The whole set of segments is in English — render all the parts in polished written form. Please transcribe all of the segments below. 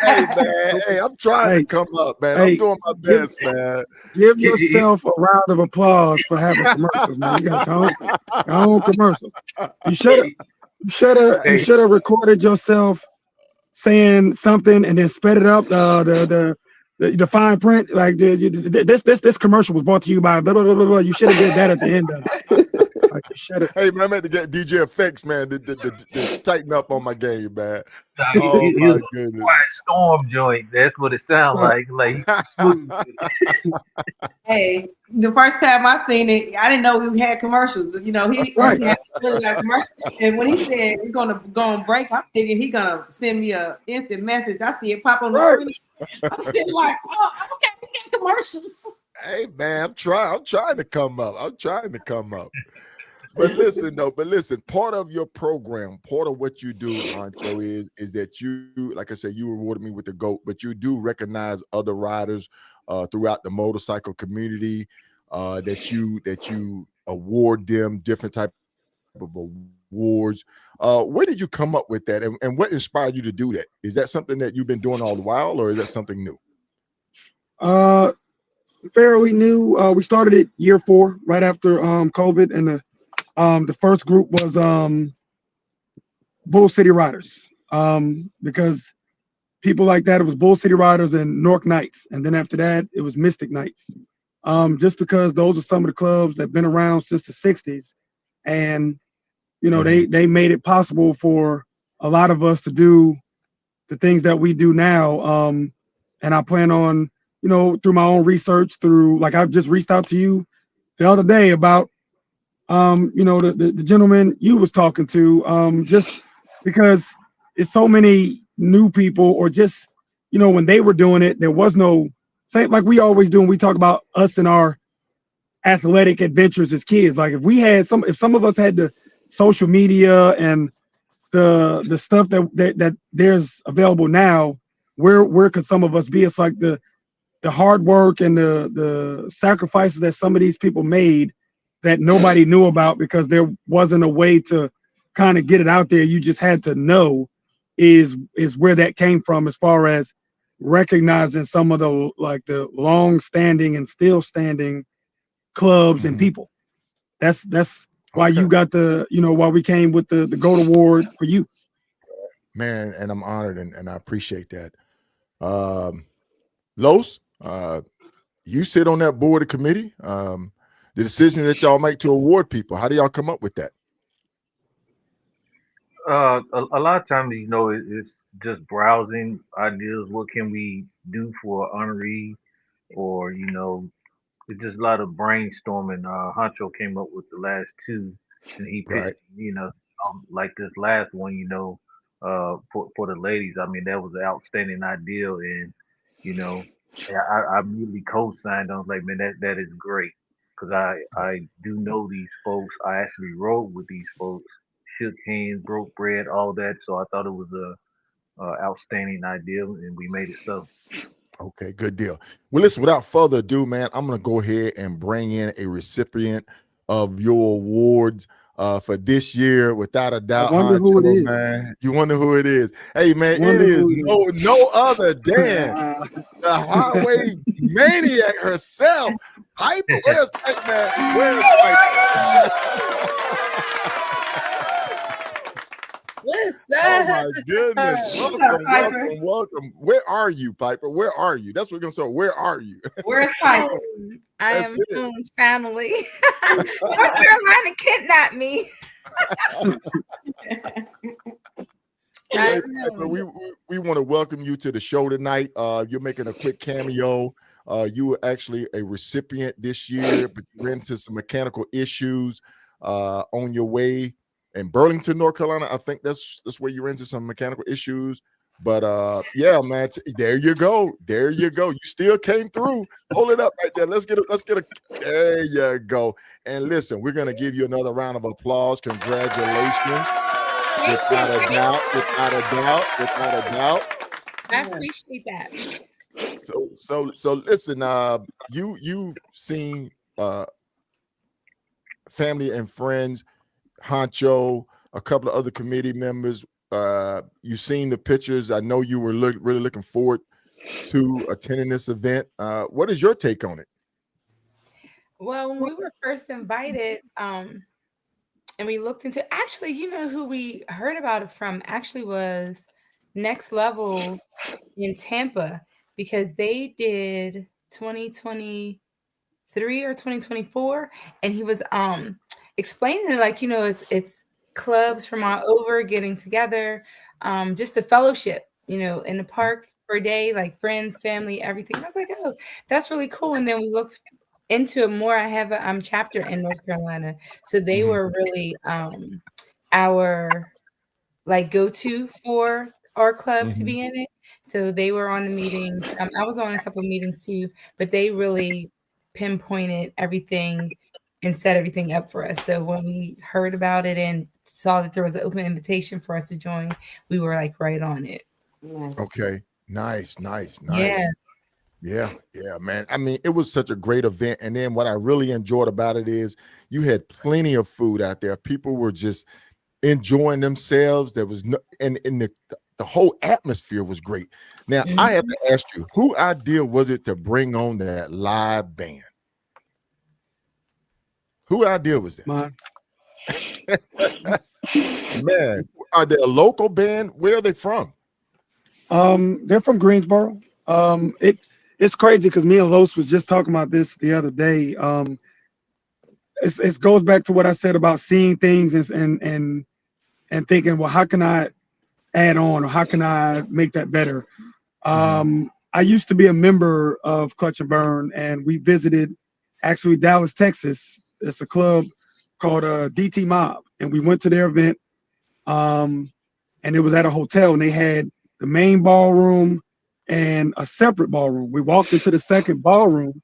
Hey man, hey, I'm trying to come up, man. I'm doing my best, man. Give yourself a round of applause for having commercials, man. You got your own commercials. You should have recorded yourself saying something and then sped it up. The fine print, like this commercial was brought to you by blah blah blah blah. Blah. You should have did that at the end of it. Like you should have. Hey man, I'm meant to get DJ effects, man, to tighten up on my game, man. He Oh my was goodness. quiet storm joint. That's what it sounds like. Like smooth. Hey, the first time I seen it, I didn't know we had commercials. You know, he had really like commercials. And when he said we're gonna go on break, I'm thinking he gonna send me a instant message. I see it pop on the screen. I'm sitting like, oh, okay, we got commercials. Hey man, I'm trying to come up. But listen, part of your program, part of what you do, Honcho, is that you, like I said, you rewarded me with the GOAT, but you do recognize other riders throughout the motorcycle community, that you award them different type of awards. Where did you come up with that, and what inspired you to do that? Is that something that you've been doing all the while, or is that something new? Fairly new. We started it year 4, right after COVID, and the first group was Bull City Riders, because people like that, it was Bull City Riders and Newark Knights, and then after that it was Mystic Knights, just because those are some of the clubs that have been around since the 60s, and you know they made it possible for a lot of us to do the things that we do now, and I plan on, you know, through my own research, through, like, I've just reached out to you the other day about you know, the gentleman you was talking to, just because it's so many new people, or just, you know, when they were doing it, there was no same, like we always do when we talk about us and our athletic adventures as kids. Like if some of us had the social media and the stuff that there's available now, where could some of us be? It's like the hard work and the sacrifices that some of these people made that nobody knew about because there wasn't a way to kind of get it out there. You just had to know is where that came from, as far as recognizing some of the, like, the long standing and still standing clubs and people. That's why you got why we came with the GOAT award for you. Man, and I'm honored and I appreciate that. Los, you sit on that board of committee. The decision that y'all make to award people, how do y'all come up with that? A lot of times, you know, it's just browsing ideas. What can we do for honoree, or you know, it's just a lot of brainstorming. Honcho came up with the last 2, and he picked, you know, like this last one, you know, for the ladies. I mean, that was an outstanding idea, and you know, I immediately co-signed. I was like, man, that is great, because I do know these folks. I actually rode with these folks, shook hands, broke bread, all that. So I thought it was a outstanding idea, and we made it so. Okay, good deal. Well, listen, without further ado, man, I'm going to go ahead and bring in a recipient of your awards for this year, without a doubt. I wonder who it is. Man. You wonder who it is. Hey, man, it is no other than the highway maniac herself, Piper. Where's Piper, man? Where's Piper? What's Oh up? my goodness. Welcome. Where are you, Piper? Where are you? That's what we're going to say. Where are you? Where's Piper? I am home, family. North Carolina kidnapped me. Hey, Piper, we want to welcome you to the show tonight. You're making a quick cameo. You were actually a recipient this year, but you ran into some mechanical issues on your way in Burlington, North Carolina. I think that's where you ran into some mechanical issues. But yeah, man, there you go. There you go. You still came through. Hold it up right there. Let's get a there you go. And listen, we're gonna give you another round of applause. Congratulations. Without a doubt. I appreciate that. So listen, you've seen family and friends, Honcho, a couple of other committee members You've seen the pictures. I know you were really looking forward to attending this event. What is your take on it? Well, when we were first invited, and we looked into, actually, you know who we heard about it from actually was Next Level in Tampa, because they did 2023 or 2024, and he was explaining it like, it's clubs from all over getting together, just a fellowship, in the park for a day, like friends, family, everything. I was like, oh, that's really cool. And then we looked into it more. I have a chapter in North Carolina, so they were really our like go-to for our club to be in it. So they were on the meetings. I was on a couple of meetings too, but they really pinpointed everything and set everything up for us. So when we heard about it and saw that there was an open invitation for us to join, we were like right on it. Okay. Nice. Yeah. Yeah, man. I mean, it was such a great event. And then what I really enjoyed about it is you had plenty of food out there. People were just enjoying themselves. There was no, and the whole atmosphere was great. Now, I have to ask you, who idea was it to bring on that live band? Who idea was that? Mine. Man, are they a local band? Where are they from? They're from Greensboro. It's crazy because me and Los was just talking about this the other day. It goes back to what I said about seeing things and thinking, well, how can I add on, or how can I make that better? I used to be a member of Clutch and Burn, and we visited actually Dallas, Texas. It's a club called DT Mob, and we went to their event. And it was at a hotel, and they had the main ballroom and a separate ballroom. We walked into the second ballroom,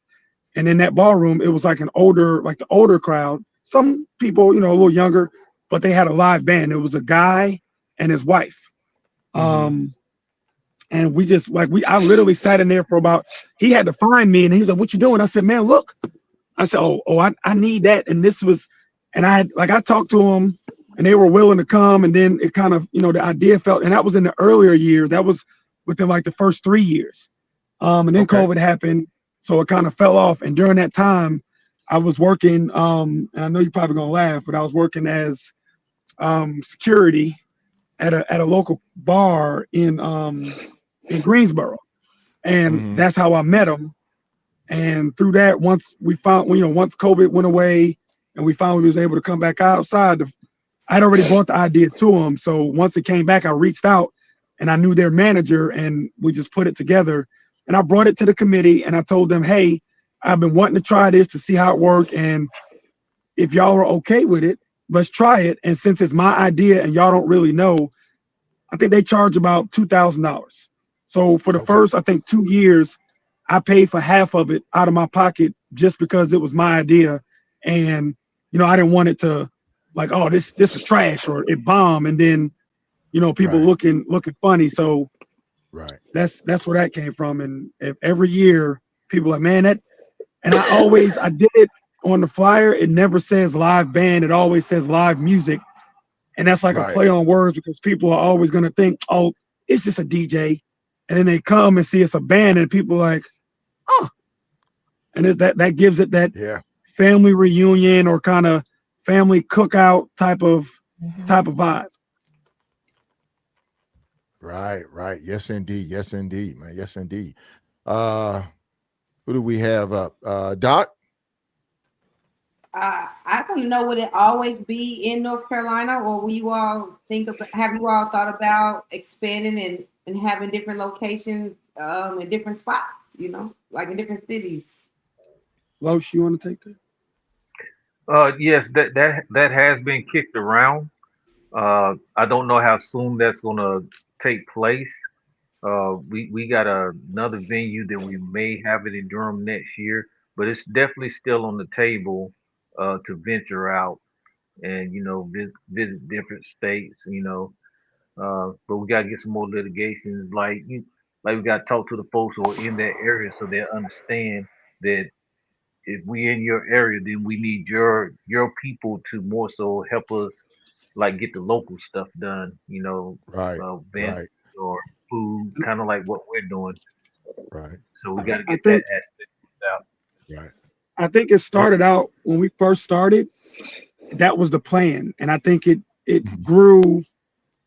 and in that ballroom, it was like the older crowd. Some people, a little younger, but they had a live band. It was a guy and his wife. And we just I literally sat in there for he had to find me, and he was like, "What you doing?" I said, "Man, look." I said, I need that. And I talked to them, and they were willing to come. And then it kind of, the idea felt, and that was in the earlier years. That was within like the first 3 years. And then COVID happened. So it kind of fell off. And during that time, I was working, and I know you're probably going to laugh, but I was working as security at a local bar in Greensboro. And that's how I met him. And through that, once COVID went away and we finally was able to come back outside, I'd already brought the idea to him. So once it came back, I reached out, and I knew their manager, and we just put it together. And I brought it to the committee, and I told them, hey, I've been wanting to try this to see how it worked. And if y'all are okay with it, let's try it. And since it's my idea and y'all don't really know, I think they charge about $2,000. So for the first, I think 2 years, I paid for half of it out of my pocket just because it was my idea. And, I didn't want it to like, oh, this was trash or it bombed. And then, people looking funny. So that's where that came from. And every year people are like, man, I did it on the flyer. It never says live band. It always says live music. And that's like a play on words, because people are always going to think, oh, it's just a DJ. And then they come and see it's a band, and people are like, oh. And that gives it that family reunion or kind of family cookout type of vibe. Right. Yes, indeed, man. Yes, indeed. Who do we have up? Doc? I don't know, would it always be in North Carolina, or will you all have you all thought about expanding and having different locations in different spots, like in different cities? Los, you want to take that? Yes, that has been kicked around. I don't know how soon that's gonna take place. We got another venue that we may have it in Durham next year, but it's definitely still on the table to venture out and visit different states. But we gotta get some more litigations. Like we gotta talk to the folks who are in that area so they understand that if we in your area, then we need your people to more so help us like get the local stuff done, Right. events Right. or food, kind of like what we're doing. Right. So we got to I get that think aspect out. Right. I think it started out when we first started. That was the plan, and I think it Mhm. grew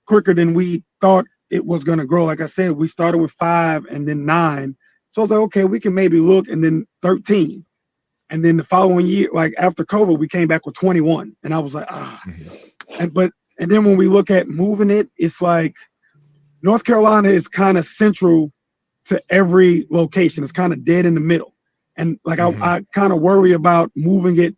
quicker than we thought it was going to grow. Like I said, we started with 5 and then 9. So I was like, okay, we can maybe look, and then 13. And then the following year, like after COVID, we came back with 21. And I was like, ah. Mhm. And then when we look at moving it, it's like North Carolina is kind of central to every location. It's kind of dead in the middle. And like Mhm. I kind of worry about moving it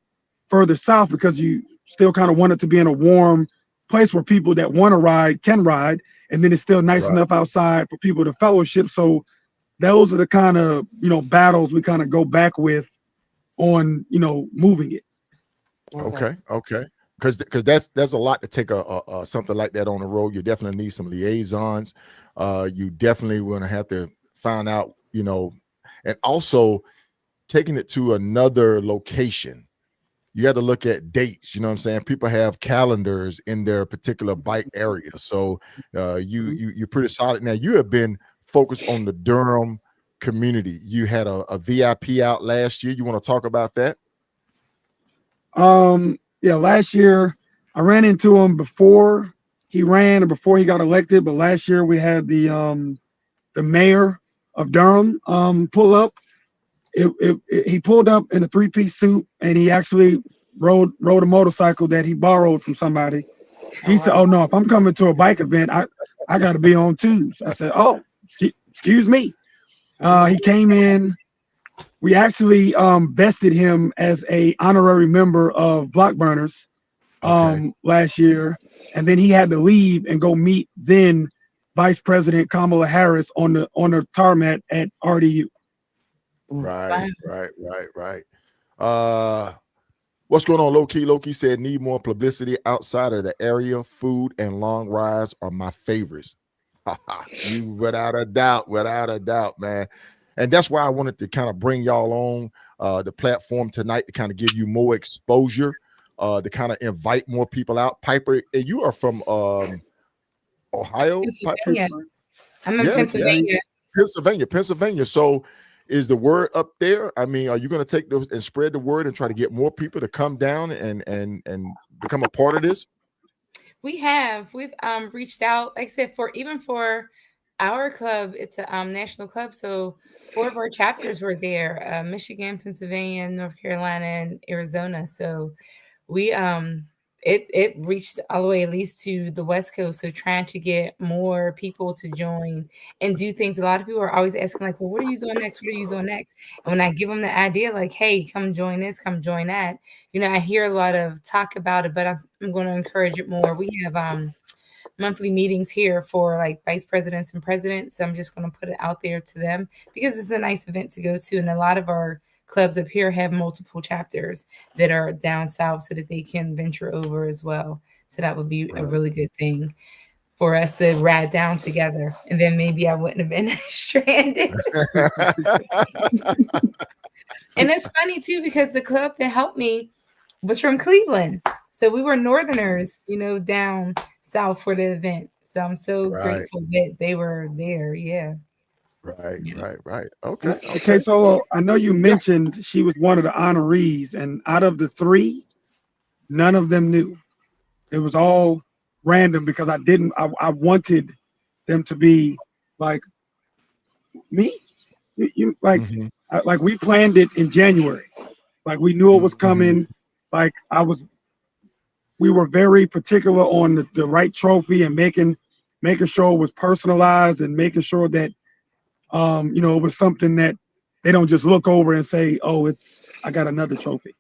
further south because you still kind of want it to be in a warm place where people that want to ride can ride. And then it's still nice Right. enough outside for people to fellowship. So those are the kind of, battles we kind of go back with on, moving it. Okay. Okay. Because that's a lot to take a something like that on the road. You definitely need some liaisons. You definitely want to have to find out, and also taking it to another location. You got to look at dates. You know what I'm saying? People have calendars in their particular bike area, so you're pretty solid. Now you have been focused on the Durham community. You had a VIP out last year. You want to talk about that? Yeah, last year I ran into him before he ran or before he got elected. But last year we had the mayor of Durham pull up. He pulled up in a 3-piece suit, and he actually rode a motorcycle that he borrowed from somebody. He said, "Oh no, if I'm coming to a bike event, I got to be on twos." I said, "Oh, excuse me." He came in. We actually vested him as a honorary member of Block Burners Okay. last year, and then he had to leave and go meet then Vice President Kamala Harris on the tarmac at RDU. Right. Right. Right. Right. What's going on, low key? Low key said need more publicity outside of the area. Food and long rides are my favorites. You without a doubt, man. And that's why I wanted to kind of bring y'all on the platform tonight to kind of give you more exposure, to kind of invite more people out. Piper, and you are from Ohio, Piper? Pennsylvania. I'm in Yeah, Pennsylvania. Pennsylvania. So is the word up there? I mean, are you going to take those and spread the word and try to get more people to come down and become a part of this? We've reached out, like I said, for our club, it's a national club. So 4 of our chapters were there: Michigan, Pennsylvania, North Carolina, and Arizona. So we it reached all the way at least to the West Coast. So trying to get more people to join and do things. A lot of people are always asking, like, well, what are you doing next? What are you doing next? And when I give them the idea, like, hey, come join this, come join that, I hear a lot of talk about it, but I'm going to encourage it more. We have monthly meetings here for like vice presidents and presidents. So I'm just going to put it out there to them because it's a nice event to go to. And a lot of our clubs up here have multiple chapters that are down south so that they can venture over as well. So that would be a really good thing for us to ride down together. And then maybe I wouldn't have been stranded. And it's funny too, because the club that helped me was from Cleveland. So we were Northerners, down south for the event. So I'm so grateful that they were there. Yeah. Right. Okay. Okay, so I know you mentioned she was one of the honorees, and out of the 3, none of them knew. It was all random because I wanted them to be like me. You like, like we planned it in January. Like we knew it was coming. Like we were very particular on the right trophy and making sure it was personalized and making sure that it was something that they don't just look over and say, "Oh, I got another trophy."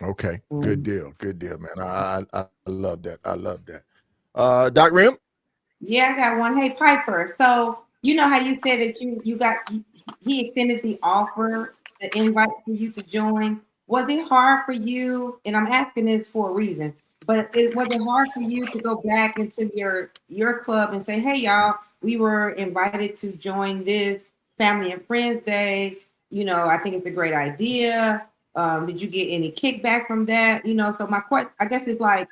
Okay, good deal, man. I love that. I love that. Doc Rim? Yeah, I got one. Hey, Piper. So you know how you said that he extended the offer, the invite for you to join. Was it hard for you? And I'm asking this for a reason. But was it hard for you to go back into your club and say, "Hey, y'all, we were invited to join this Family and Friends Day. I think it's a great idea. Did you get any kickback from that?" So my question, I guess, is like,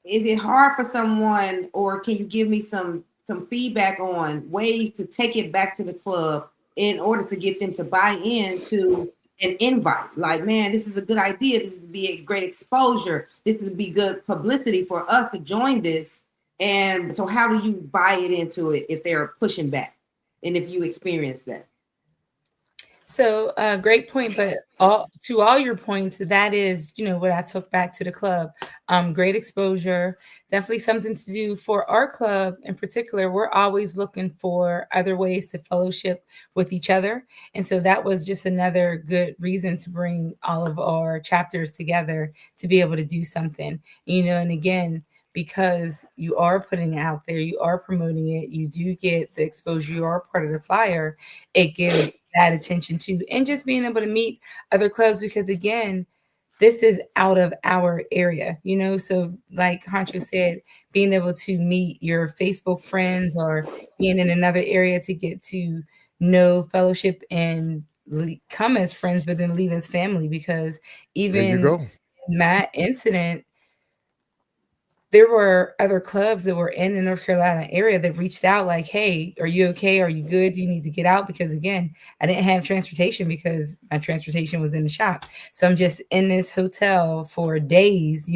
is it hard for someone, or can you give me some feedback on ways to take it back to the club in order to get them to buy into an invite? Like, man, this is a good idea. This would be a great exposure. This would be good publicity for us to join this. And so how do you buy it into it if they're pushing back and if you experience that? So great point, but to all your points, that is, what I took back to the club. Great exposure, definitely something to do for our club in particular. We're always looking for other ways to fellowship with each other. And so that was just another good reason to bring all of our chapters together to be able to do something, and again, because you are putting it out there, you are promoting it, you do get the exposure, you are part of the flyer, it gives that attention to, and just being able to meet other clubs, because again, this is out of our area, so like Honcho said, being able to meet your Facebook friends or being in another area to get to know, fellowship, and come as friends, but then leave as family, because There you even go. in that incident, there were other clubs that were in the North Carolina area that reached out like, hey, are you okay? Are you good? Do you need to get out? Because again, I didn't have transportation because my transportation was in the shop. So I'm just in this hotel for days,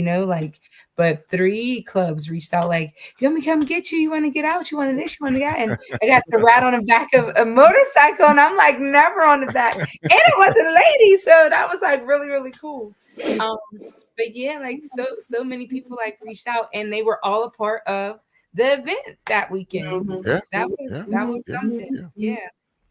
but 3 clubs reached out like, you want me to come get you? You want to get out? You want to this? You want to that? And I got to ride on the back of a motorcycle, and I'm like, never on the back. And it was a lady. So that was like really, really cool. But yeah, like so many people like reached out, and they were all a part of the event that weekend. Mhm. Yeah. That was Yeah. something. Yeah.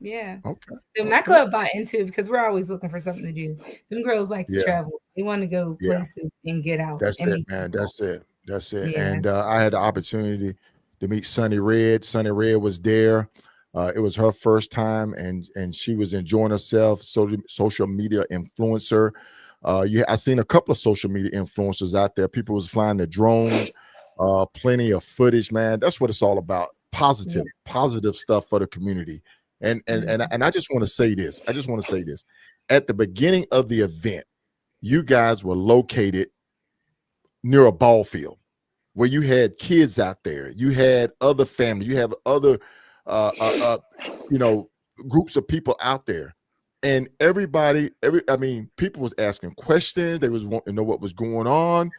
Yeah. Okay. So my Okay. club bought into it because we're always looking for something to do. Them girls like to Yeah. travel. They want to go Yeah. places and get out That's and it, meet man. people. That's it. That's it. Yeah. And I had the opportunity to meet Sunny Red. Sunny Red was there. It was her first time, and she was enjoying herself. Social media influencer. I seen a couple of social media influencers out there. People was flying the drones. Plenty of footage, man. That's what it's all about. Positive stuff for the community. And I just want to say this. I just want to say this. At the beginning of the event, you guys were located near a ball field where you had kids out there, you had other families, you have other uh, uh, uh groups of people out there, and people was asking questions. They was wanting to know what was going on.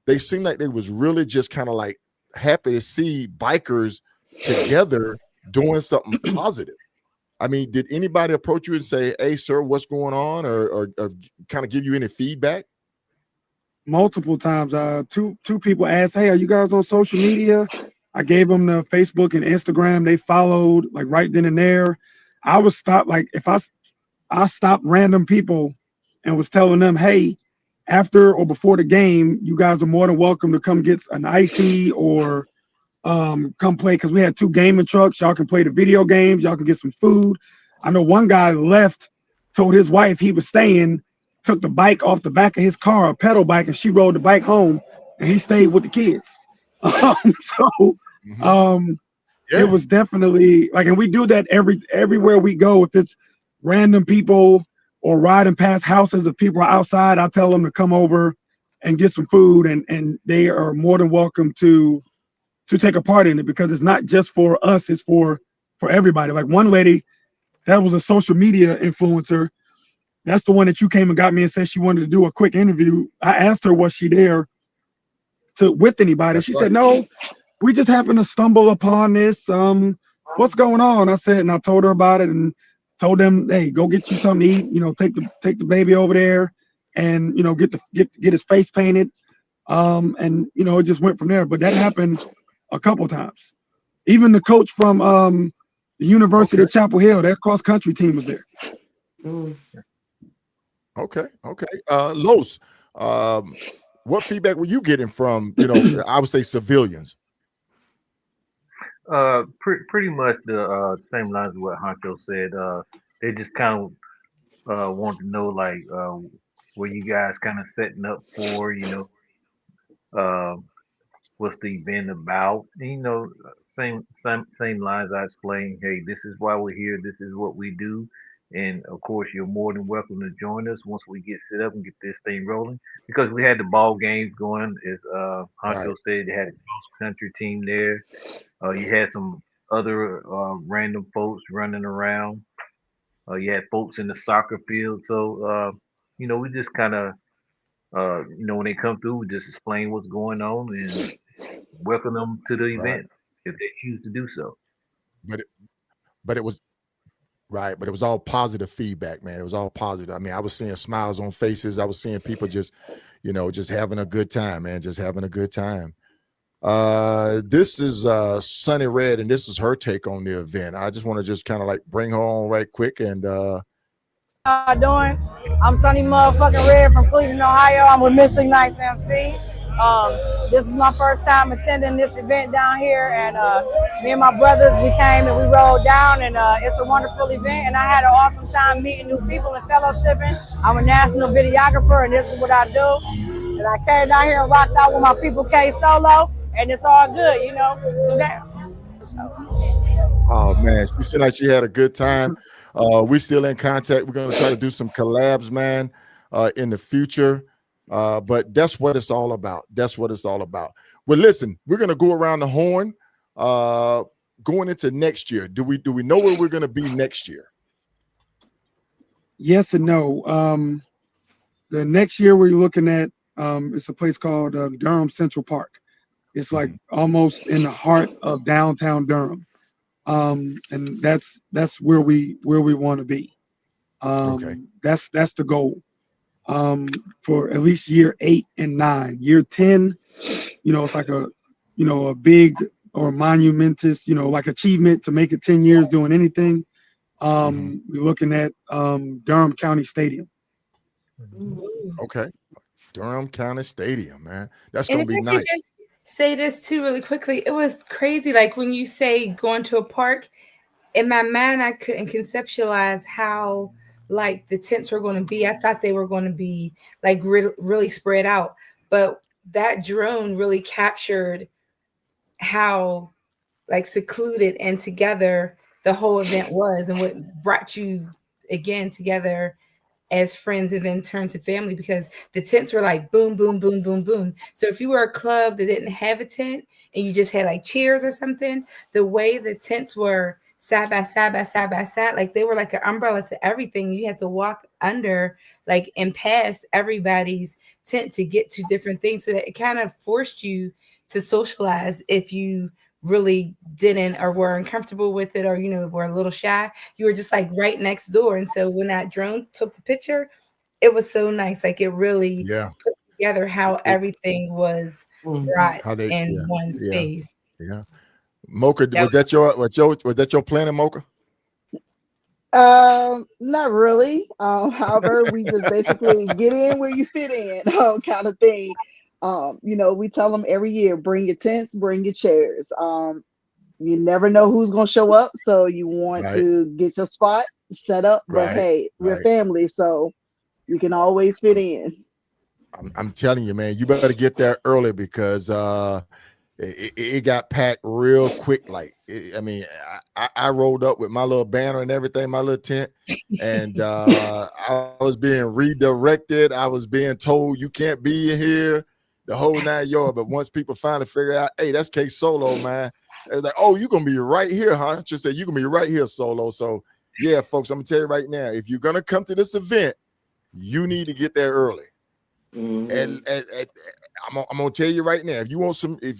They seemed like they was really just kind of like happy to see bikers together doing something positive. I mean, did anybody approach you and say, hey sir, what's going on, or kind of give you any feedback? Multiple times. Two people asked, "Hey, are you guys on social media?" I gave them the Facebook and Instagram. They followed like right then and there. I was stopped like if I stopped random people and was telling them, "Hey, after or before the game, you guys are more than welcome to come get an icy or come play because we had 2 gaming trucks. Y'all can play the video games. Y'all can get some food." I know one guy left, told his wife he was staying, took the bike off the back of his car, a pedal bike, and she rode the bike home, and he stayed with the kids. So Mhm. it Yeah. was definitely like, and we do that everywhere we go. If it's random people or riding past houses of people are outside, I tell them to come over and get some food, and they are more than welcome to take a part in it because it's not just for us, it's for everybody. Like one lady that was a social media influencer, that's the one that you came and got me and said she wanted to do a quick interview. I asked her, was she there to with anybody? That's She right. said, no, we just happened to stumble upon this. What's going on? I said, and I told her about it and told them, hey, go get you something to eat, take the baby over there and get his face painted. And it just went from there. But that happened a couple times. Even the coach from the University Okay. of Chapel Hill, their cross country team was there. Mm. Okay. Okay. Los, what feedback were you getting from, I would say civilians? Pretty much the same lines of what Honcho said. They just kind of want to know like where you guys kind of setting up for, uh, what's the event about. And, same lines I explained. Hey, this is why we're here. This is what we do. And of course, you're more than welcome to join us once we get set up and get this thing rolling. Because we had the ball games going, as Right. Honcho said, they had a cross country team there. You had some other random folks running around. You had folks in the soccer field. So we just kind of when they come through, we just explain what's going on and welcome them to the Right. event if they choose to do so. But but it was right, but it was all positive feedback, man. It was all positive. I mean, I was seeing smiles on faces. I was seeing people just, just having a good time, man, just having a good time. This is Sunny Red, and this is her take on the event. I just want to just kind of like bring her on right quick and How y'all doing? I'm Sunny motherfucking Red from Cleveland, Ohio. I'm with Mystic Nights MC. This is my first time attending this event down here, and me and my brothers, we came and we rolled down, and it's a wonderful event, and I had an awesome time meeting new people and fellowshipping. I'm a national videographer, and this is what I do. And I came down here and rocked out with my people K Solo, and it's all good, Two down. oh man, she said like she had a good time. We're still in contact. We're gonna try to do some collabs, man, in the future. But that's what it's all about. That's what it's all about. Well, listen, we're gonna go around the horn. Going into next year, do we know where we're gonna be next year? Yes and no. The next year we're looking at it's a place called Durham Central Park. It's like almost in the heart of downtown Durham. And that's where we want to be. Okay. That's the goal. For at least year 8 and 9. Year 10, it's like a big or monumentous, like achievement to make it 10 years doing anything. We're looking at Durham County Stadium. Okay. Durham County Stadium, man. That's And gonna if be I could nice. just say this too really quickly, it was crazy. Like when you say going to a park, in my mind, I couldn't conceptualize how like the tents were going to be. I thought they were going to be like really spread out, but that drone really captured how like secluded and together the whole event was, and what brought you again together as friends and then turned to family, because the tents were like boom, boom, boom, boom, boom. So if you were a club that didn't have a tent and you just had like chairs or something, the way the tents were side by side by side by side, like they were like an umbrella to everything. You had to walk under like and past everybody's tent to get to different things. So that it kind of forced you to socialize if you really didn't or were uncomfortable with it, or were a little shy. You were just like right next door. And so when that drone took the picture, it was so nice. Like it really put together how everything was brought How they in one space. Yeah. Mocha, was that your plan, Mocha? Not really. However, we just basically get in where you fit in, kind of thing. We tell them every year, bring your tents, bring your chairs. You never know who's gonna show up, so you want to get your spot set up. But hey, we're family, so you can always fit in. I'm telling you, man, you better get there early because it got packed real quick. Like, I rolled up with my little banner and everything, my little tent, and I was being redirected. I was being told you can't be here, the whole 9 yards. But once people finally figured out, hey, that's K Solo, man, it was like, oh, you're gonna be right here, huh? Just said you're gonna be right here, Solo. So yeah, folks, I'm gonna tell you right now, if you're gonna come to this event, you need to get there early. And I'm gonna tell you right now, if you want some what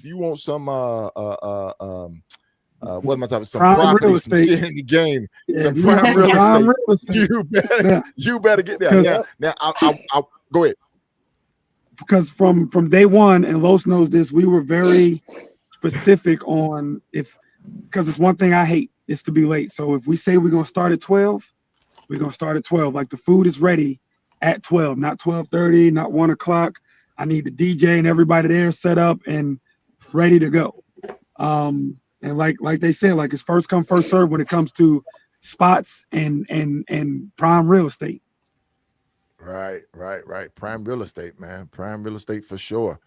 am I talking? Some property, some skin in the game, some prime real estate. You better get there. Now I'll go ahead. Because from day one, and Los knows this, we were very specific on because it's one thing I hate is to be late. So if we say we're gonna start at 12, we're gonna start at 12. Like the food is ready at 12, not 12:30, not 1 o'clock. I need the DJ and everybody there set up and ready to go. And like they said, like it's first come, first serve when it comes to spots and prime real estate. Right. Prime real estate, man. Prime real estate for sure.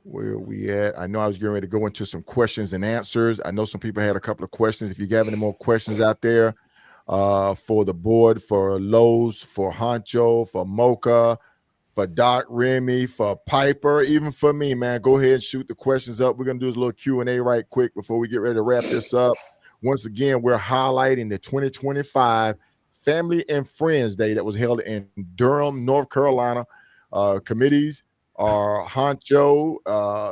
Where we at? I know I was getting ready to go into some questions and answers. I know some people had a couple of questions. If you have any more questions out there for the board, for Lowe's, for Honcho, for Mocha, for Doc, Remy, for Piper, even for me, man, go ahead and shoot the questions up. We're going to do a little Q&A right quick before we get ready to wrap this up. Once again, we're highlighting the 2025 Family and Friends Day that was held in Durham, North Carolina. Committees are Honcho,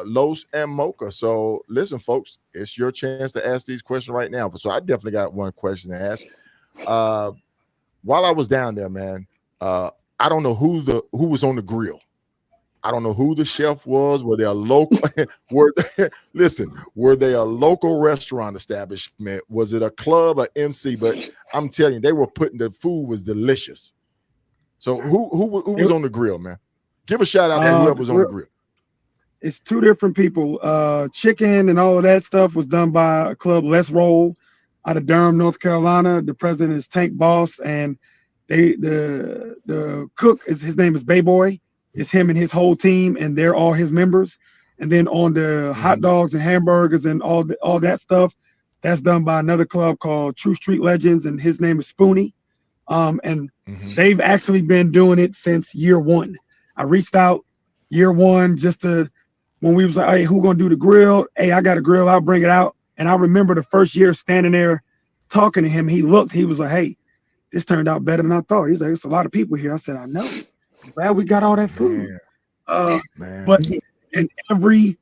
Los, and Mocha. So listen, folks, it's your chance to ask these questions right now. So I definitely got one question to ask. While I was down there, man, I don't know who was on the grill. I don't know who the chef was. Were they a local? were they a local restaurant establishment? Was it a club or MC? But I'm telling you, they were the food was delicious. So who was on the grill, man? Give a shout out to whoever was on the grill. It's two different people. Chicken and all of that stuff was done by a club, Let's Roll, out of Durham, North Carolina. The president is Tank Boss, and the cook his name is Bayboy. It's him and his whole team, and they're all his members. And then on the hot dogs and hamburgers and all that stuff, that's done by another club called True Street Legends, and his name is Spoonie. And they've actually been doing it since year one. I reached out year one just to, when we was like, hey, who gonna do the grill? Hey, I got a grill, I'll bring it out. And I remember the first year standing there talking to him, he was like, hey, this turned out better than I thought. He's like, it's a lot of people here. I said, I know. I'm glad we got all that food. Man. But and every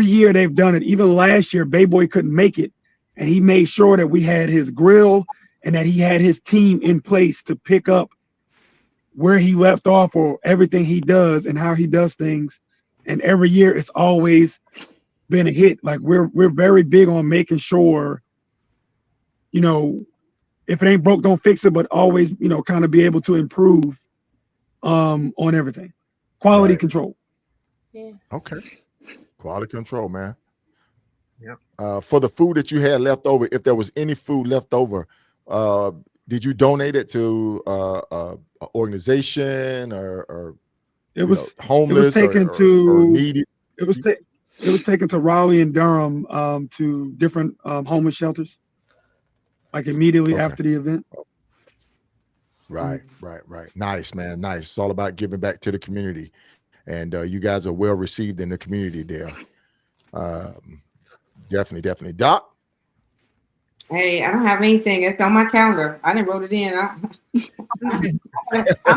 year they've done it. Even last year, Bayboy couldn't make it. And he made sure that we had his grill and that he had his team in place to pick up where he left off or everything he does and how he does things. And every year it's always been a hit. Like we're very big on making sure, you know, if it ain't broke, don't fix it, but always, you know, kind of be able to improve on everything. Quality control. Yeah. Okay. Quality control, man. Yep. For the food that you had left over, if there was any food left over, did you donate it to an organization or it was homeless? It was taken or needy? It was taken to Raleigh and Durham to different homeless shelters, like immediately after the event. Right. Nice, man. Nice. It's all about giving back to the community, and you guys are well received in the community there. Definitely. Doc? Hey, I don't have anything. It's on my calendar. I didn't wrote it in. I'm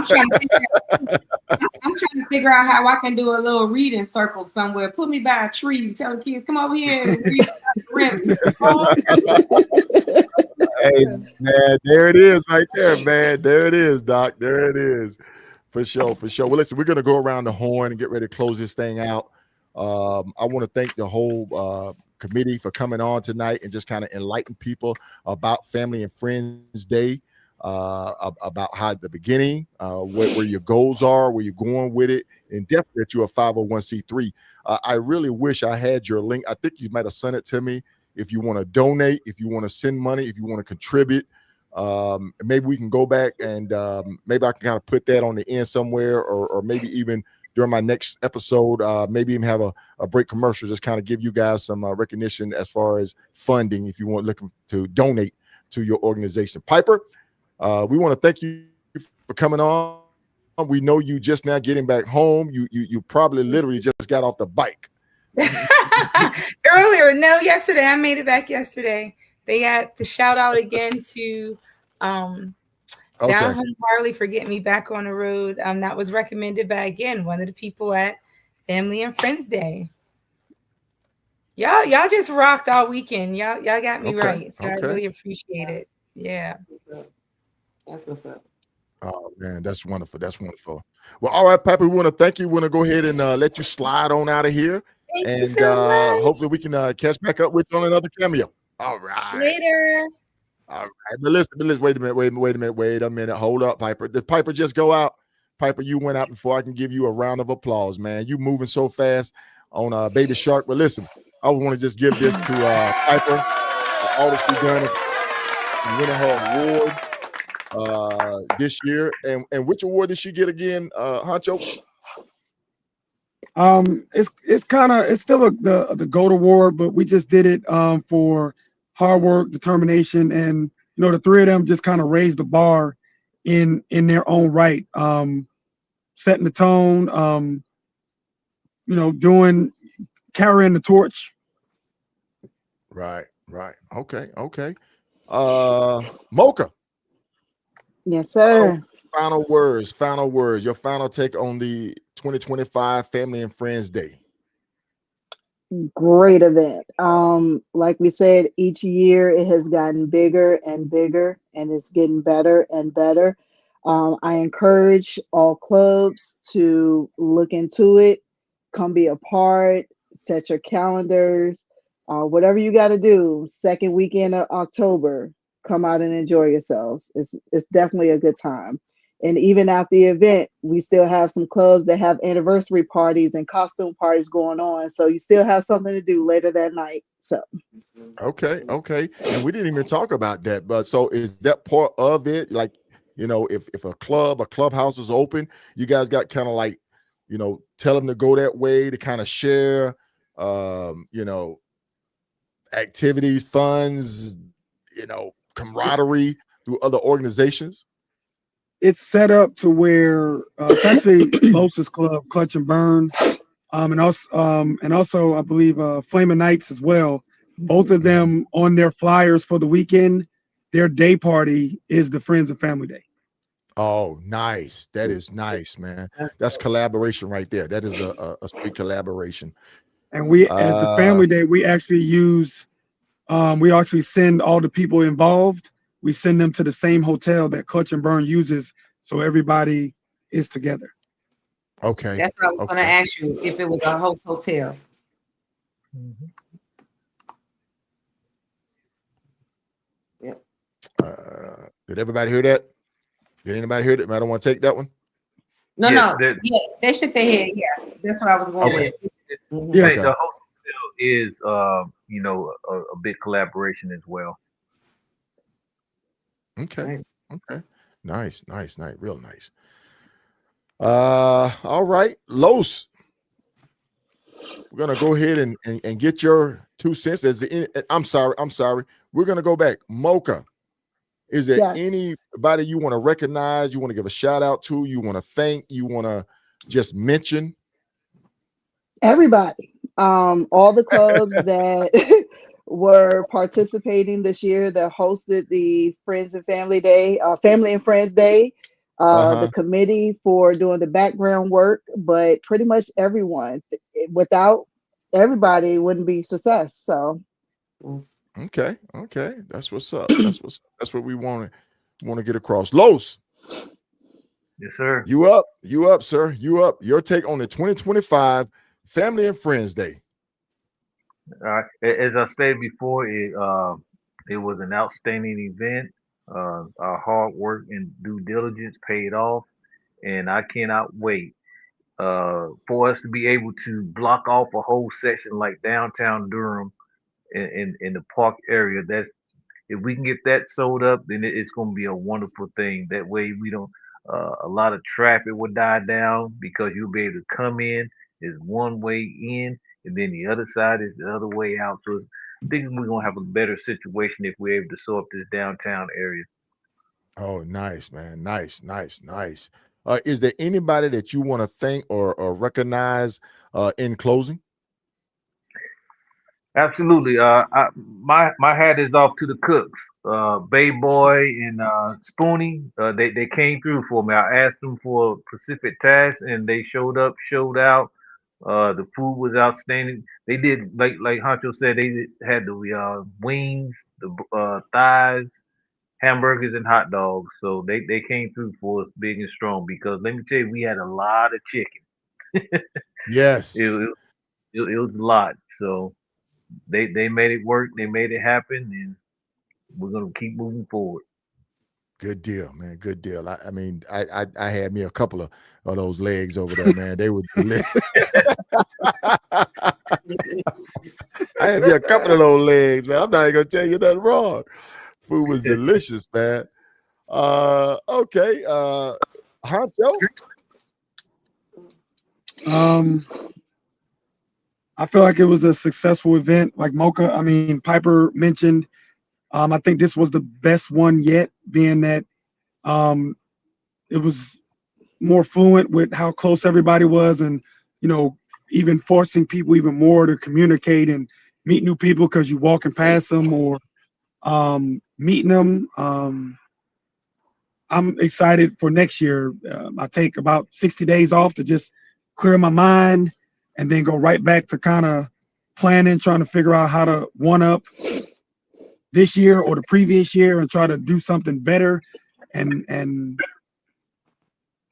trying to figure out how I can do a little reading circle somewhere. Put me by a tree and tell the kids, come over here and read Remy. Hey, man, there it is right there, man. There it is, Doc. There it is. For sure. Well, listen, we're going to go around the horn and get ready to close this thing out. I want to thank the whole committee for coming on tonight and just kind of enlighten people about Family and Friends Day, about how at the beginning, where your goals are, where you're going with it, and definitely that you're a 501c3. I really wish I had your link. I think you might have sent it to me. If you want to donate, if you want to send money, if you want to contribute, maybe we can go back and maybe I can kind of put that on the end somewhere, or maybe even during my next episode, maybe even have a break commercial, just kind of give you guys some recognition as far as funding if you want looking to donate to your organization. Piper, we want to thank you for coming on. We know you just now getting back home. You probably literally just got off the bike. Earlier, no, yesterday. I made it back yesterday. They got the shout out again to Down Home Harley for getting me back on the road. That was recommended by, again, one of the people at Family and Friends Day. Y'all just rocked all weekend. Y'all got me right. So I really appreciate it. Yeah. That's what's up. Oh man, that's wonderful. Well, all right, Piper, we want to thank you. We want to go ahead and let you slide on out of here. Thank you so much. Hopefully we can catch back up with you on another cameo. All right. Later. All right. But listen. Wait a minute. Hold up, Piper. Did Piper just go out? Piper, you went out before I can give you a round of applause, man. You moving so fast on Baby Shark. But listen, I want to just give this to Piper for all that she's done and winning her award this year. And which award did she get again, Honcho? It's kind of it's still the GOAT award, but we just did it for hard work, determination, and the three of them just kind of raised the bar in their own right, setting the tone, carrying the torch. Right. Okay. Mocha, Yes, sir. final words. Your final take on the 2025 Family and Friends Day. Great event. Like we said, each year it has gotten bigger and bigger, and it's getting better and better. I encourage all clubs to look into it, come be a part, set your calendars, whatever you got to do. Second weekend of October, come out and enjoy yourselves. It's definitely a good time. And even after the event, we still have some clubs that have anniversary parties and costume parties going on. So you still have something to do later that night. So Okay. And we didn't even talk about that. But so is that part of it? Like, if a clubhouse is open, you guys got kind of like, tell them to go that way to kind of share, activities, funds, camaraderie through other organizations. It's set up to where it's actually Lotus Club, Clutch and Burn, and also I believe Flaming Knights as well. Both of them on their flyers for the weekend, their day party is the Friends and Family Day. Oh, nice. That is nice, man. That's collaboration right there. That is a sweet collaboration. And we, as the Family Day, we actually send all the people involved. We send them to the same hotel that Clutch and Burn uses, so everybody is together. Okay. That's what I was going to ask you, if it was a host hotel. Yep. Did everybody hear that? Did anybody hear that? I don't want to take that one. No. Yeah, they shook their head. Yeah, that's what I was going with. Yeah. Okay. The host hotel is, a big collaboration as well. Okay. Nice. Okay. Nice. Real nice. All right. Los, we're going to go ahead and get your 2 cents. I'm sorry. We're going to go back. Mocha, is there anybody you want to recognize, you want to give a shout out to, you want to thank, you want to just mention? everybody, all the clubs that were participating this year that hosted the Friends and Family Day, Family and Friends Day, the committee for doing the background work, but pretty much everyone. Without everybody, it wouldn't be success. So Okay, that's what's up. That's what we want to get across. Los, Yes, sir. you up, sir. You up. Your take on the 2025 Family and Friends Day. As I said before, it was an outstanding event. Our hard work and due diligence paid off, and I cannot wait for us to be able to block off a whole section like downtown Durham in the park area. That's, if we can get that sold up, then it's going to be a wonderful thing. That way, we don't a lot of traffic will die down because you'll be able to come in. There's one way in, and then the other side is the other way out. So I think we're gonna have a better situation if we're able to sort up this downtown area. Oh, nice, man. Nice. Is there anybody that you want to thank or recognize in closing? Absolutely. My hat is off to the cooks, Bay Boy and Spoonie. They came through for me. I asked them for a specific task, and they showed up, showed out. The food was outstanding. They did like Honcho said. They had the wings, the thighs, hamburgers, and hot dogs. So they came through for us big and strong. Because let me tell you, we had a lot of chicken. Yes. It was a lot. So they made it work. They made it happen, and we're gonna keep moving forward. Good deal, man. Good deal. I mean, I had me a couple of those legs over there, man. They were I had me a couple of those legs, man. I'm not even gonna tell you nothing wrong. Food was delicious, man. Okay. Honcho. I feel like it was a successful event. Like Piper mentioned, I think this was the best one yet, being that it was more fluent with how close everybody was, and even forcing people even more to communicate and meet new people because you walking past them or meeting them. I'm excited for next year. I take about 60 days off to just clear my mind and then go right back to kind of planning, trying to figure out how to one up this year or the previous year and try to do something better. And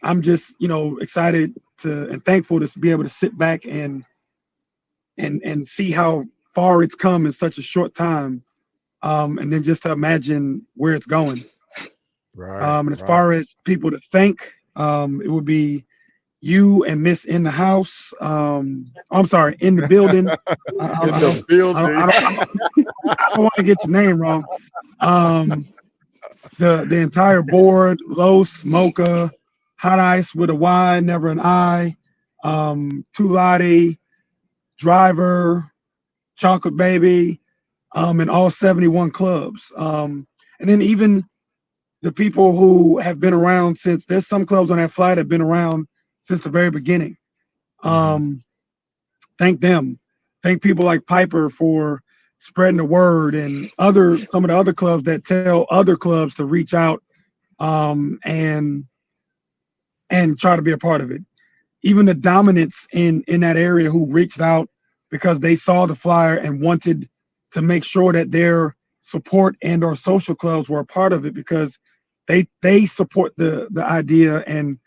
I'm just, excited and thankful to be able to sit back and see how far it's come in such a short time. And then just to imagine where it's going. Right. And as far as people to thank, it would be you and Miss in the house. I'm sorry, in the building. I don't want to get your name wrong. The entire board, Los, Mocha, Hot Ice with a Y, never an I, Tulati, Driver, Chocolate Baby, and all 71 clubs. And then even the people who have been around since, there's some clubs on that flight that have been around since the very beginning. Thank them. Thank people like Piper for spreading the word, and some of the other clubs that tell other clubs to reach out and try to be a part of it. Even the dominants in that area who reached out because they saw the flyer and wanted to make sure that their support and or social clubs were a part of it, because they support the idea and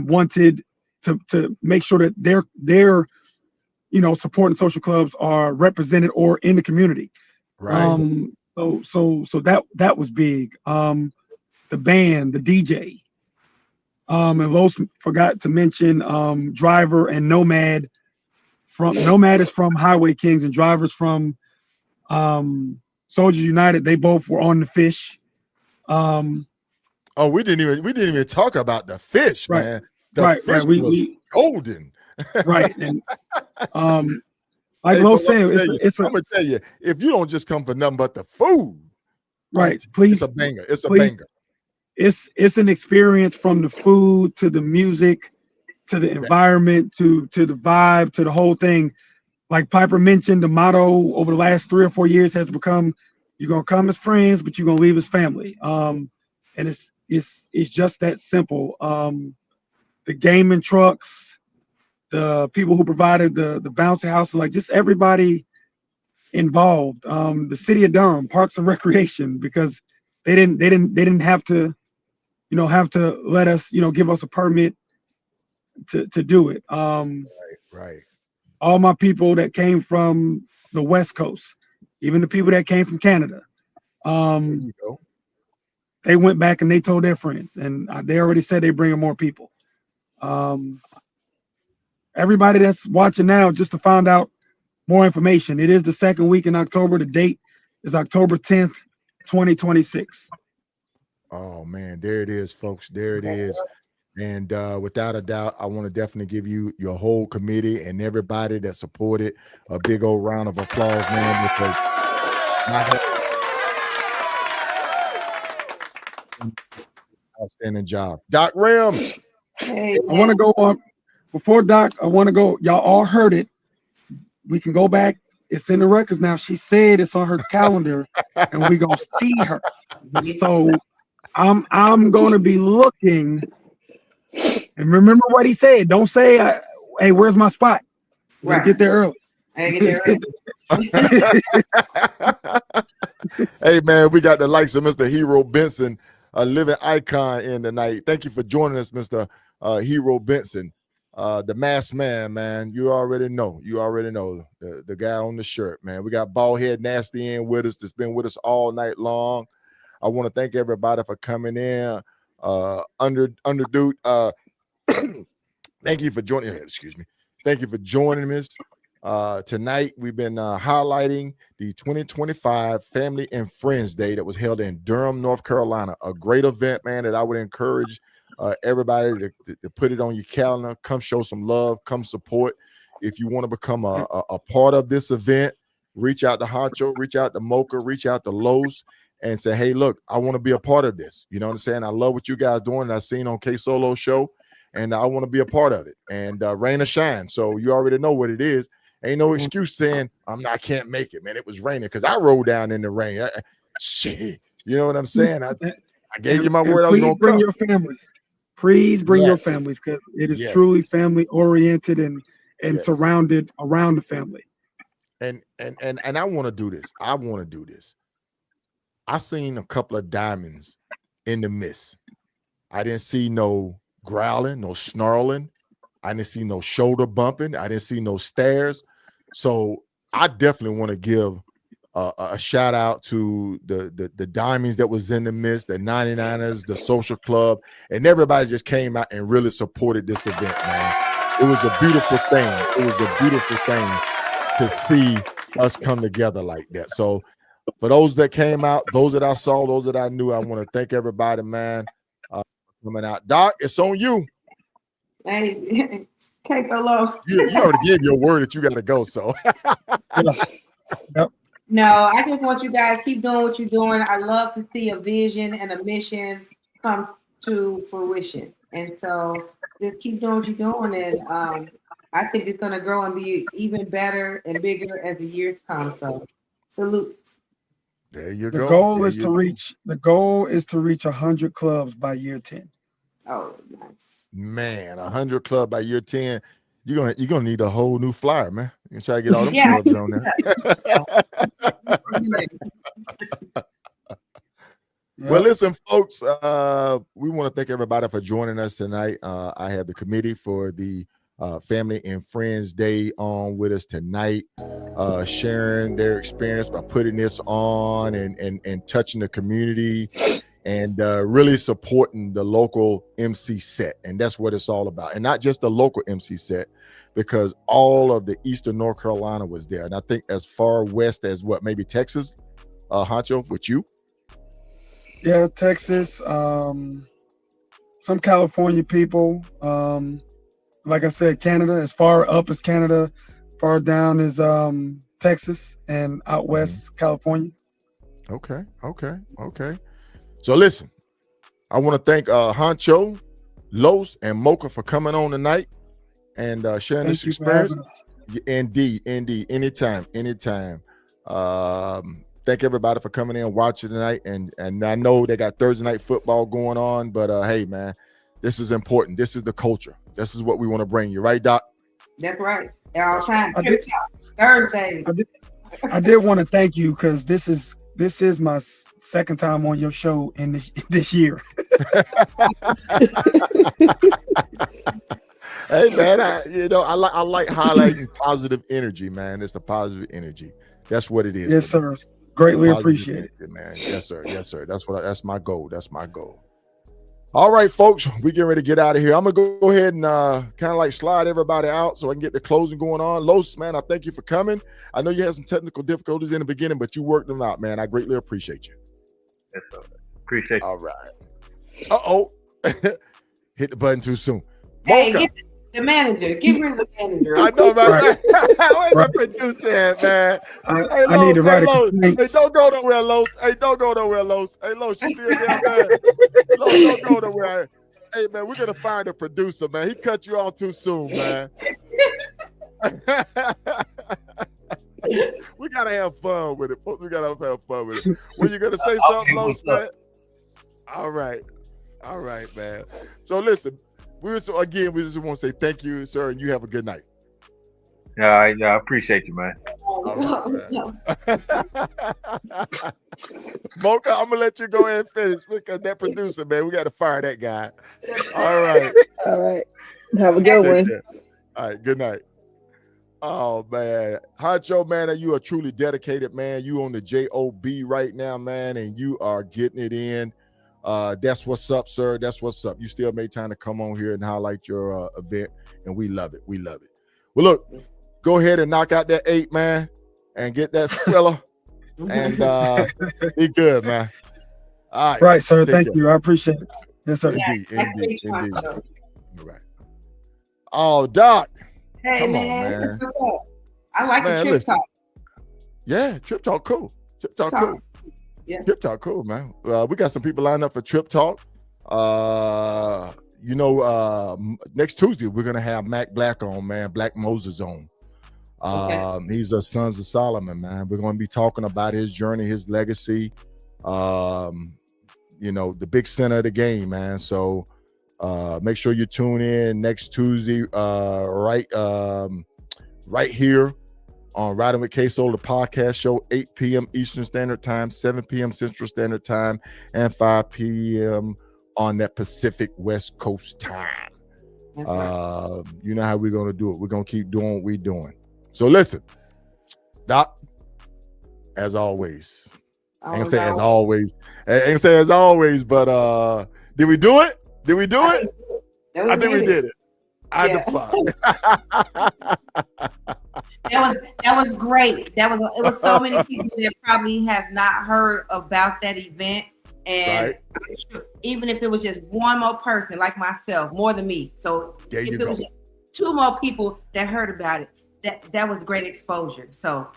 wanted to make sure that their support and social clubs are represented or in the community. Right. So that was big. The band, the DJ, and Los forgot to mention Driver and Nomad. Nomad is from Highway Kings and Driver's from Soldiers United. They both were on the Fish. We didn't even talk about the Fish, right, man. The Fish was golden. Right. And like Lo said, I'm gonna tell you, if you don't just come for nothing but the food, right? Please, it's a banger. It's a banger. It's an experience, from the food to the music to the environment to the vibe to the whole thing. Like Piper mentioned, the motto over the last 3 or 4 years has become, "You're gonna come as friends, but you're gonna leave as family." And it's just that simple. The gaming trucks, the people who provided the bouncy houses, like just everybody involved. The city of Durham, Parks and Recreation, because they didn't have to, have to let us, give us a permit to do it. Right. All my people that came from the West Coast, even the people that came from Canada, they went back and they told their friends, and they already said they bringing more people. Everybody that's watching now, just to find out more information, it is the second week in October. The date is October 10th, 2026. Oh man, there it is, folks. There it is. And without a doubt, I want to definitely give you your whole committee and everybody that supported a big old round of applause, man, because outstanding job. Doc Rim. Hey, I want to go on before Doc. I want to go. Y'all all heard it. We can go back. It's in the records now. She said it's on her calendar, and we gonna see her. So I'm gonna be looking. And remember what he said. Don't say, "Hey, where's my spot?" Right. Get there early. Hey man, we got the likes of Mr. Hero Benson, a living icon in tonight. Thank you for joining us, Mr. Hero Benson, the masked man. You already know the guy on the shirt, man. We got Baldhead Nasty in with us, that's been with us all night long. I want to thank everybody for coming in. Underdude, thank you for joining. Excuse me. Thank you for joining us. Tonight we've been highlighting the 2025 Family and Friends Day that was held in Durham, North Carolina. A great event, man, that I would encourage everybody to put it on your calendar. Come show some love, come support. if you want to become a part of this event, reach out to Honcho, reach out to Mocha, reach out to Los, and say, hey, look, I want to be a part of this. You know what I'm saying? I love what you guys doing. And I've seen on K Solo show, and I want to be a part of it. And rain or shine. So you already know what it is. Ain't no excuse saying I can't make it, man. It was raining because I rode down in the rain. Shit, you know what I'm saying? I gave you my word. I was gonna bring come. your families. Please bring your families, because it is truly family oriented and surrounded around the family. And I want to do this. I want to do this. I seen a couple of diamonds in the mist. I didn't see no growling, no snarling. I didn't see no shoulder bumping. I didn't see no stares. So I definitely want to give a shout out to the diamonds that was in the mist, the 99ers, the social club, and everybody just came out and really supported this event, man. It was a beautiful thing. It was a beautiful thing to see us come together like that. So for those that came out, those that I saw, those that I knew, I want to thank everybody, man, for coming out. Doc, it's on you. Hey, can't go low. You already gave your word that you got to go, so. Yep. No, I just want you guys keep doing what you're doing. I love to see a vision and a mission come to fruition. And so just keep doing what you're doing. And I think it's going to grow and be even better and bigger as the years come. So salute. There you go. The goal is to reach 100 clubs by year 10. Oh, nice. Man, 100 club by year 10. You're gonna need a whole new flyer, man. You try to get all them clubs on there. Well, listen, folks. We want to thank everybody for joining us tonight. I have the committee for the Family and Friends Day on with us tonight, sharing their experience by putting this on and touching the community. And really supporting the local MC set. And that's what it's all about. And not just the local MC set, because all of the Eastern North Carolina was there. And I think as far west as maybe Texas, Honcho, with you? Yeah, Texas, some California people. Like I said, Canada, as far up as Canada, far down is Texas, and out west, California. Okay. So listen, I want to thank Honcho, Los, and Mocha for coming on tonight and sharing this experience. Indeed. Anytime. Thank everybody for coming in and watching tonight. And I know they got Thursday night football going on, but hey, man, this is important. This is the culture. This is what we want to bring you, right, Doc? That's right. All time. Thursday. I did want to thank you, because this is my second time on your show in this year. Hey, man, I like highlighting positive energy, man. It's the positive energy. That's what it is. Yes, sir. Greatly appreciate it, man. Yes, sir. That's my goal. All right, folks, we getting ready to get out of here. I'm gonna go ahead and kind of like slide everybody out so I can get the closing going on. Los, man, I thank you for coming. I know you had some technical difficulties in the beginning, but you worked them out, man. I greatly appreciate you. Yes, sir. Appreciate you. All right. Hit the button too soon. Hey, Mocha. get the manager. Get rid of the manager. I know, man. Wait, my producer at, man. I need to write a complaint. Hey, don't go nowhere, Los. Hey, Los, you still there, man? Los, don't go nowhere. Hey, man, we're gonna find a producer, man. He cut you off too soon, man. We gotta have fun with it, folks. We gotta have fun with it. Were you gonna say something, Los, man? All right, man. So listen. We just want to say thank you, sir, and you have a good night. Yeah, I appreciate you, man. Mocha, I'm gonna let you go ahead and finish, because that producer, man, we got to fire that guy. All right. Have a good one. All right, good night. Oh man, Honcho, man, you are truly dedicated, man. You on the JOB right now, man, and you are getting it in. That's what's up, sir. That's what's up. You still made time to come on here and highlight your event, and we love it. Well, look, go ahead and knock out that 8, man, and get that Skrilla, and be good, man. All right. Right, sir. Thank you. I appreciate it. Yes, sir. Indeed. All right. Oh, Doc, Hey Come on, man, man. what's up? I like Man, the trip listen. talk. Yeah, Trip Talk cool. Trip Talk Talk. cool. Yeah. Trip Talk cool, man. We got some people lined up for Trip Talk. Next Tuesday we're gonna have Mac Black on, man. Black Moses on. He's a Sons of Solomon, man. We're going to be talking about his journey, his legacy, the big center of the game, man. So make sure you tune in next Tuesday, right here on Riding with K-Soul, the podcast show, 8 p.m. Eastern Standard Time, 7 p.m. Central Standard Time, and 5 p.m. on that Pacific West Coast time. Right. You know how we're going to do it. We're going to keep doing what we're doing. So listen, Doc, as always. I ain't gonna say as always. I ain't gonna say as always, but did we do it? Did we do it? I think we did it. I applaud. That was great. It was so many people that probably has not heard about that event. And right. Even if it was just one more person like myself, more than me. So if it was just 2 more people that heard about it, that was great exposure. So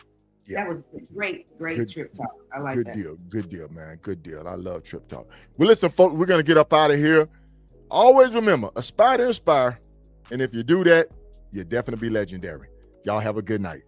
that was great Trip Talk. I like that. Good deal, man. Good deal. I love Trip Talk. Well, listen, folks, we're gonna get up out of here. Always remember, aspire to inspire. And if you do that, you'll definitely be legendary. Y'all have a good night.